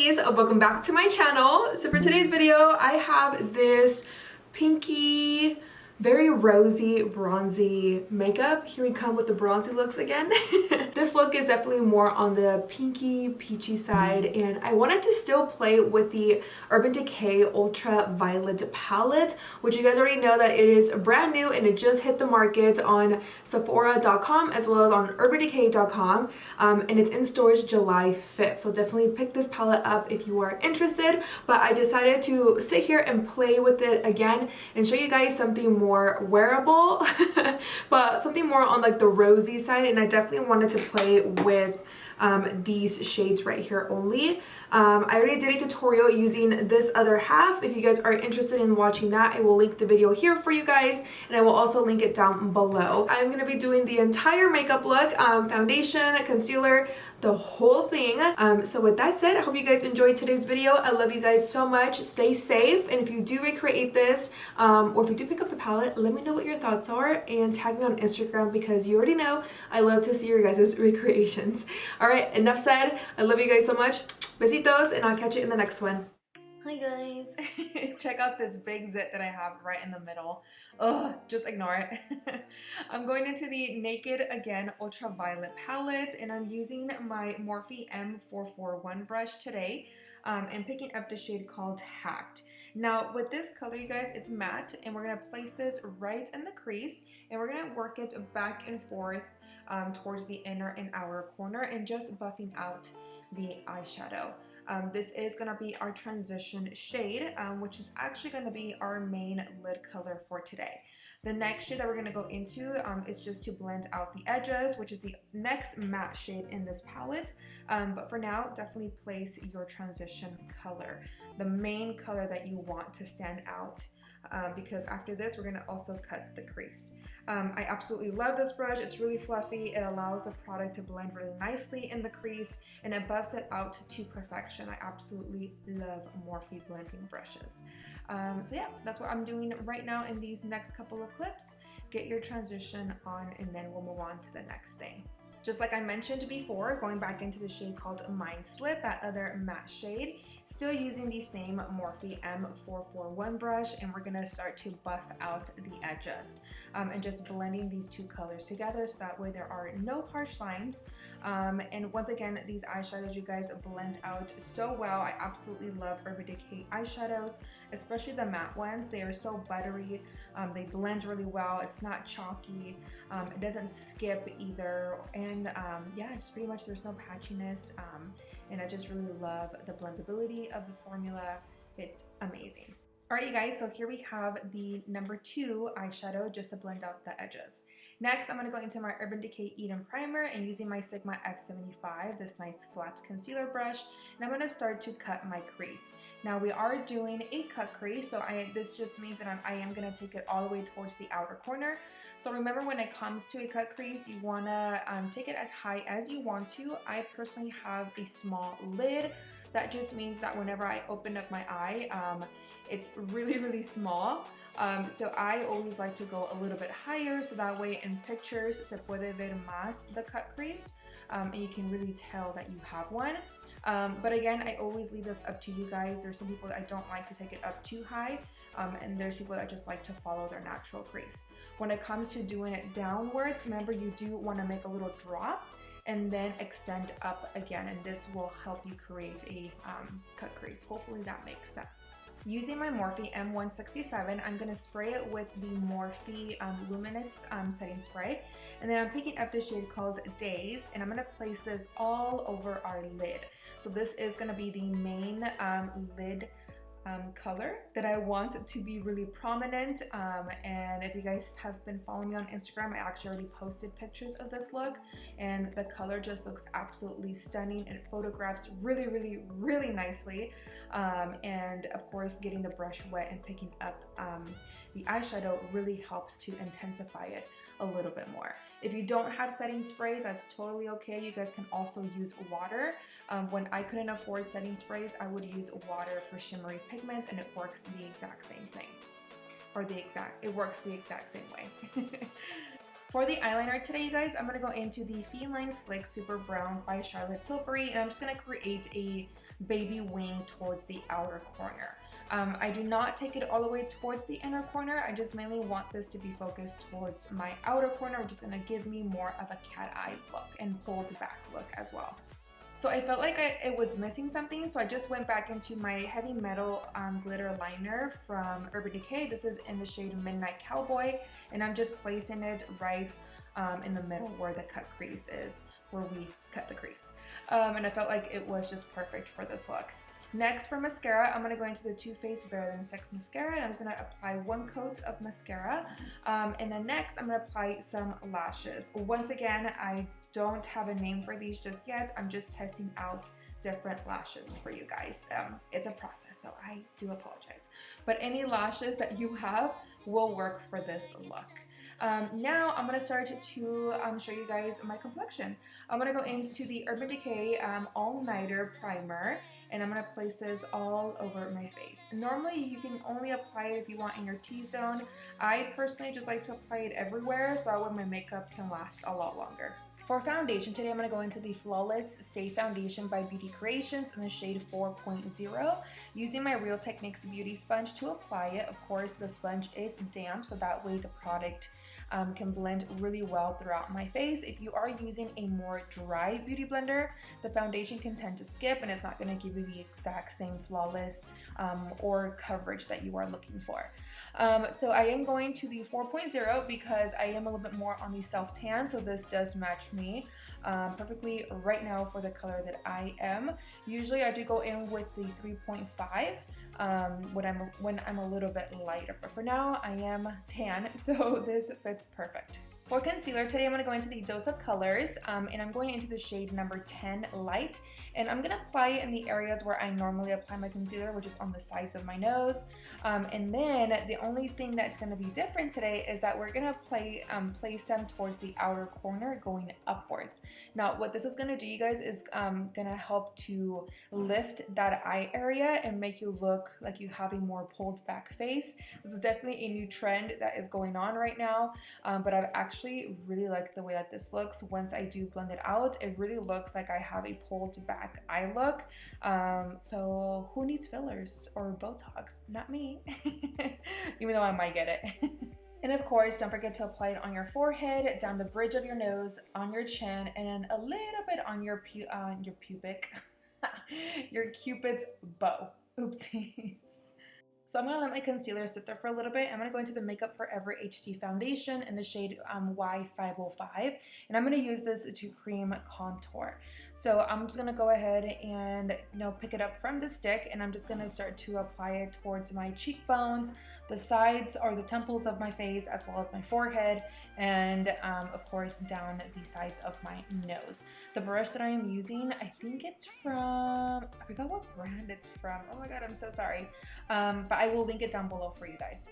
hannnnnys, welcome back to my channel. So for today's video, I have this pinky, very rosy, bronzy makeup. Here we come with the bronzy looks again. This look is definitely more on the pinky, peachy side, and I wanted to still play with the Urban Decay Ultra Violet palette, which you guys already know that it is brand new and it just hit the market on Sephora.com as well as on UrbanDecay.com, and it's in stores July 5th. So definitely pick this palette up if you are interested, but I decided to sit here and play with it again and show you guys something more wearable but something more on like the rosy side, and I definitely wanted to play with these shades right here only. I already did a tutorial using this other half. If you guys are interested in watching that, I will link the video here for you guys, and I will also link it down below. I'm going to be doing the entire makeup look, foundation, concealer, the whole thing. So with that said, I hope you guys enjoyed today's video. I love you guys so much. Stay safe, and if you do recreate this, or if you do pick up the palette, let me know what your thoughts are and tag me on Instagram, because you already know I love to see your guys' recreations. Alright, enough said. I love you guys so much. Besitos, and I'll catch you in the next one. Hi guys. Check out this big zit that I have right in the middle. Ugh, just ignore it. I'm going into the Naked Again Ultraviolet palette, and I'm using my Morphe M441 brush today, and picking up the shade called Hacked. Now with this color, you guys, it's matte, and we're going to place this right in the crease, and we're going to work it back and forth towards the inner and outer corner, and just buffing out the eyeshadow. This is going to be our transition shade, which is actually going to be our main lid color for today. The next shade that we're going to go into is just to blend out the edges, which is the next matte shade in this palette. But for now, definitely place your transition color, the main color that you want to stand out. Because after this, we're going to also cut the crease. I absolutely love this brush. It's really fluffy. It allows the product to blend really nicely in the crease, and it buffs it out to perfection. I absolutely love Morphe blending brushes. So yeah, that's what I'm doing right now in these next couple of clips. Get your transition on, and then we'll move on to the next thing. Just like I mentioned before, going back into the shade called Mind Slip, that other matte shade, still using the same Morphe M441 brush, and we're gonna start to buff out the edges, and just blending these two colors together so that way there are no harsh lines. And once again, these eyeshadows, you guys, blend out so well. I absolutely love Urban Decay eyeshadows, especially the matte ones. They are so buttery. They blend really well. It's not chalky. It doesn't skip either. And yeah, just pretty much there's no patchiness. And I just really love the blendability of the formula. It's amazing. Alright you guys, so here we have the number 2 eyeshadow just to blend out the edges. Next, I'm going to go into my Urban Decay Eden Primer and using my Sigma F75, this nice flat concealer brush, and I'm going to start to cut my crease. Now we are doing a cut crease, so this just means that I am going to take it all the way towards the outer corner. So remember, when it comes to a cut crease, you want to take it as high as you want to. I personally have a small lid. That just means that whenever I open up my eye, it's really small. So I always like to go a little bit higher, so that way in pictures se puede ver más the cut crease, and you can really tell that you have one. But again, I always leave this up to you guys. There's some people that I don't like to take it up too high, and there's people that just like to follow their natural crease. When it comes to doing it downwards, remember you do want to make a little drop and then extend up again, and this will help you create a cut crease. Hopefully that makes sense. Using my Morphe M167, I'm going to spray it with the Morphe Luminous setting spray, and then I'm picking up the shade called Days, and I'm going to place this all over our lid. So this is going to be the main lid color that I want to be really prominent, and if you guys have been following me on Instagram, I actually already posted pictures of this look, and the color just looks absolutely stunning, and it photographs really nicely. And of course, getting the brush wet and picking up the eyeshadow really helps to intensify it a little bit more. If you don't have setting spray, that's totally okay. You guys can also use water. When I couldn't afford setting sprays, I would use water for shimmery pigments, and it works the exact same thing. Or it works the exact same way. For the eyeliner today, you guys, I'm going to go into the Feline Flick Super Brown by Charlotte Tilbury, and I'm just going to create a baby wing towards the outer corner. I do not take it all the way towards the inner corner. I just mainly want this to be focused towards my outer corner, which is going to give me more of a cat eye look and pulled back look as well. So I felt like it was missing something, so I just went back into my Heavy Metal glitter liner from Urban Decay. This is in the shade Midnight Cowboy, and I'm just placing it right in the middle where the cut crease is, where we cut the crease. And I felt like it was just perfect for this look. Next, for mascara, I'm going to go into the Too Faced Better Than Sex mascara, and I'm just going to apply one coat of mascara. And then next, I'm going to apply some lashes. Once again, I don't have a name for these just yet. I'm just testing out different lashes for you guys. It's a process, so I do apologize. But any lashes that you have will work for this look. Now I'm going to start to show you guys my complexion. I'm going to go into the Urban Decay All Nighter Primer, and I'm going to place this all over my face. Normally you can only apply it if you want in your T-zone. I personally just like to apply it everywhere so that way my makeup can last a lot longer. For foundation, today I'm going to go into the Flawless Stay Foundation by Beauty Creations in the shade 4.0, using my Real Techniques Beauty Sponge to apply it. Of course, the sponge is damp, so that way the product can blend really well throughout my face. If you are using a more dry beauty blender, the foundation can tend to skip and it's not going to give you the exact same flawless or coverage that you are looking for. So I am going to the 4.0 because I am a little bit more on the self-tan, so this does match me perfectly right now for the color that I am. Usually I do go in with the 3.5 when I'm a little bit lighter, but for now I am tan, so this fits perfect. For concealer, today I'm going to go into the Dose of Colors, and I'm going into the shade number 10 Light, and I'm going to apply it in the areas where I normally apply my concealer, which is on the sides of my nose. And then the only thing that's going to be different today is that we're going to place them towards the outer corner going upwards. Now what this is going to do, you guys, is going to help to lift that eye area and make you look like you have a more pulled back face. This is definitely a new trend that is going on right now, but I've actually really like the way that this looks. Once I do blend it out, it really looks like I have a pulled back eye look. So who needs fillers or Botox? Not me, even though I might get it. And of course, don't forget to apply it on your forehead, down the bridge of your nose, on your chin, and then a little bit on your pubic, your cupid's bow. Oopsies. So I'm going to let my concealer sit there for a little bit. I'm going to go into the Makeup Forever HD Foundation in the shade Y505. And I'm going to use this to cream contour. So I'm just going to go ahead and pick it up from the stick. And I'm just going to start to apply it towards my cheekbones, the sides or the temples of my face, as well as my forehead. And of course, down the sides of my nose. The brush that I am using, I think it's from, I forgot what brand it's from. Oh my God, I'm so sorry. But I will link it down below for you guys.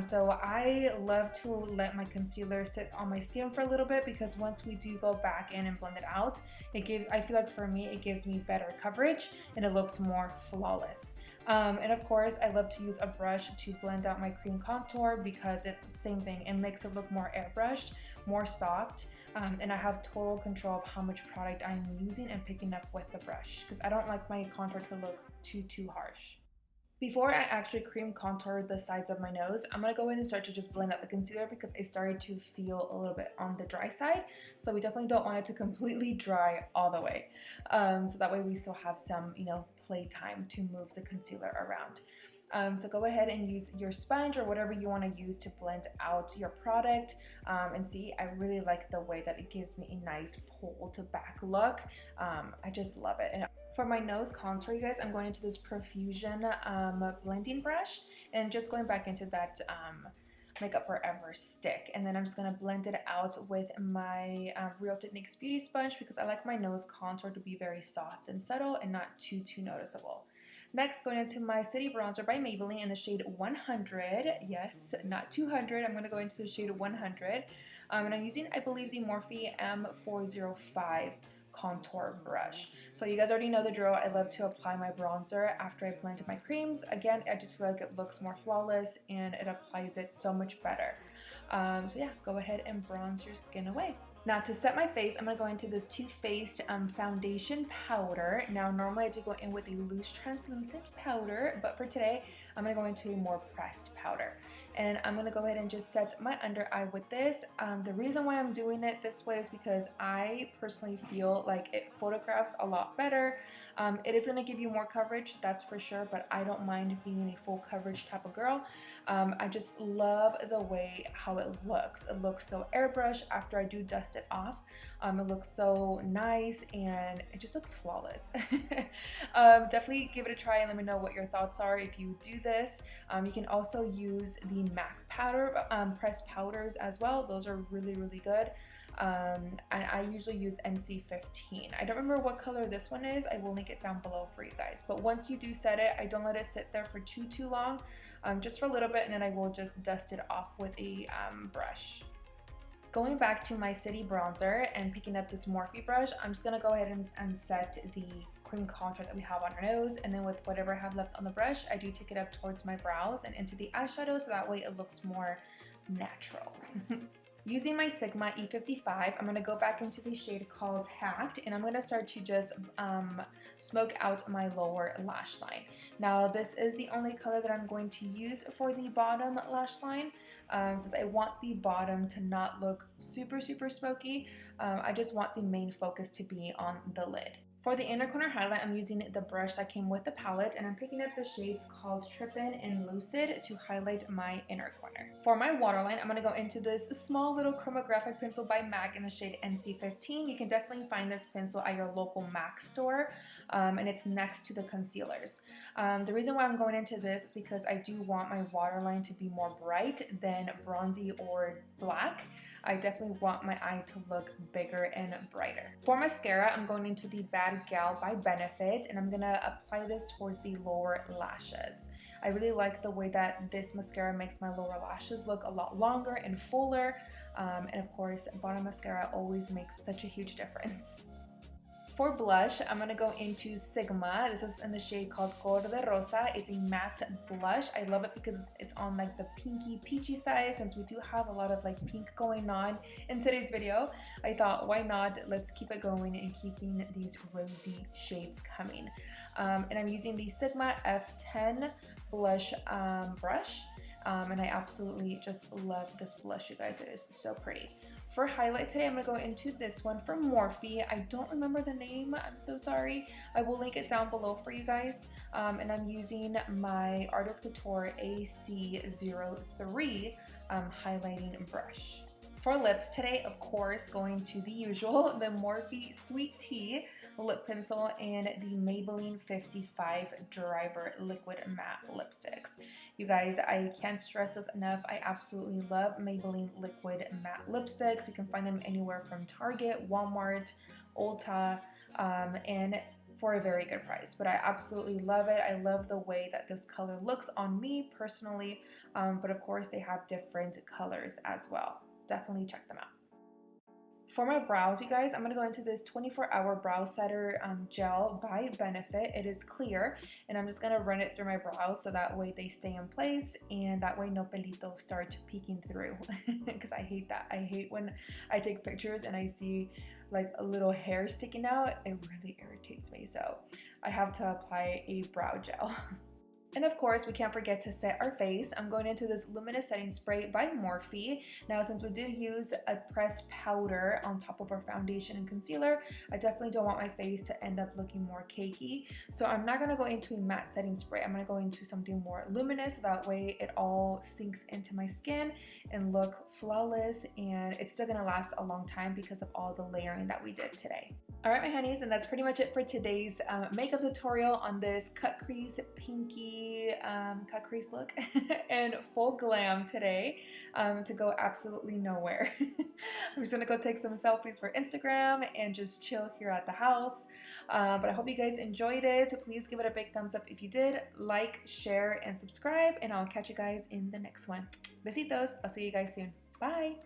So I love to let my concealer sit on my skin for a little bit, because once we do go back in and blend it out, I feel like for me, it gives me better coverage and it looks more flawless. And of course, I love to use a brush to blend out my cream contour, because same thing, it makes it look more airbrushed, more soft. And I have total control of how much product I'm using and picking up with the brush, because I don't like my contour to look too harsh. Before I actually cream contour the sides of my nose, I'm going to go in and start to just blend out the concealer, because I started to feel a little bit on the dry side. So we definitely don't want it to completely dry all the way. So that way we still have some, play time to move the concealer around. So go ahead and use your sponge or whatever you want to use to blend out your product. And see, I really like the way that it gives me a nice pulled back look. I just love it. And for my nose contour, you guys, I'm going into this Profusion blending brush and just going back into that Makeup Forever stick. And then I'm just going to blend it out with my Real Techniques Beauty Sponge, because I like my nose contour to be very soft and subtle and not too noticeable. Next, going into my City Bronzer by Maybelline in the shade 100. Yes, not 200. I'm going to go into the shade 100. And I'm using, I believe, the Morphe M405 contour brush. So you guys already know the drill. I love to apply my bronzer after I blend my creams. Again, I just feel like it looks more flawless and it applies it so much better. So yeah, go ahead and bronze your skin away. Now to set my face, I'm going to go into this Too Faced foundation powder. Now normally I do go in with a loose translucent powder, but for today I'm going to go into a more pressed powder. And I'm going to go ahead and just set my under eye with this. The reason why I'm doing it this way is because I personally feel like it photographs a lot better. It is going to give you more coverage, that's for sure, but I don't mind being a full coverage type of girl. I just love the way how it looks. It looks so airbrush after I do dust it off. It looks so nice and it just looks flawless. Definitely give it a try and let me know what your thoughts are if you do this. You can also use the MAC powder, pressed powders as well. Those are really, really good. And I usually use NC15. I don't remember what color this one is. I will link it down below for you guys. But once you do set it, I don't let it sit there for too long, just for a little bit, and then I will just dust it off with a brush. Going back to my City bronzer and picking up this Morphe brush, I'm just gonna go ahead and set the cream contour that we have on our nose, and then with whatever I have left on the brush, I do take it up towards my brows and into the eyeshadow, so that way it looks more natural. Using my Sigma E55, I'm going to go back into the shade called Hacked, and I'm going to start to just smoke out my lower lash line. Now this is the only color that I'm going to use for the bottom lash line, since I want the bottom to not look super smoky. I just want the main focus to be on the lid. For the inner corner highlight, I'm using the brush that came with the palette, and I'm picking up the shades called Trippin' and Lucid to highlight my inner corner. For my waterline, I'm going to go into this small little chromographic pencil by MAC in the shade NC15. You can definitely find this pencil at your local MAC store, and it's next to the concealers. The reason why I'm going into this is because I do want my waterline to be more bright than bronzy or black. I definitely want my eye to look bigger and brighter. For mascara, I'm going into the Bad Gal by Benefit, and I'm gonna apply this towards the lower lashes. I really like the way that this mascara makes my lower lashes look a lot longer and fuller, and of course, bottom mascara always makes such a huge difference. For blush, I'm going to go into Sigma. This is in the shade called Color de Rosa. It's a matte blush. I love it because it's on like the pinky peachy side, since we do have a lot of like pink going on in today's video. I thought, why not? Let's keep it going and keeping these rosy shades coming. And I'm using the Sigma F10 blush brush. And I absolutely just love this blush, you guys. It is so pretty. For highlight today, I'm going to go into this one from Morphe. I don't remember the name. I'm so sorry. I will link it down below for you guys. And I'm using my Artist Couture AC03 highlighting brush. For lips today, of course, going to the usual, the Morphe Sweet Tea lip pencil and the Maybelline 55 Driver Liquid Matte Lipsticks. You guys, I can't stress this enough. I absolutely love Maybelline Liquid Matte Lipsticks. You can find them anywhere from Target, Walmart, Ulta, and for a very good price. But I absolutely love it. I love the way that this color looks on me personally, but of course they have different colors as well. Definitely check them out. For my brows, you guys, I'm going to go into this 24-hour brow setter gel by Benefit. It is clear, and I'm just going to run it through my brows so that way they stay in place, and that way no pelitos start peeking through, because I hate that. I hate when I take pictures and I see like a little hair sticking out. It really irritates me, so I have to apply a brow gel. And of course, we can't forget to set our face. I'm going into this Luminous Setting Spray by Morphe. Now, since we did use a pressed powder on top of our foundation and concealer, I definitely don't want my face to end up looking more cakey. So I'm not gonna go into a matte setting spray. I'm gonna go into something more luminous. That way it all sinks into my skin and look flawless, and it's still gonna last a long time because of all the layering that we did today. All right, my honeys, and that's pretty much it for today's makeup tutorial on this cut crease pinky cut crease look and full glam today to go absolutely nowhere. I'm just gonna go take some selfies for Instagram and just chill here at the house. But I hope you guys enjoyed it. Please give it a big thumbs up if you did. Like, share, and subscribe, and I'll catch you guys in the next one. Besitos. I'll see you guys soon. Bye.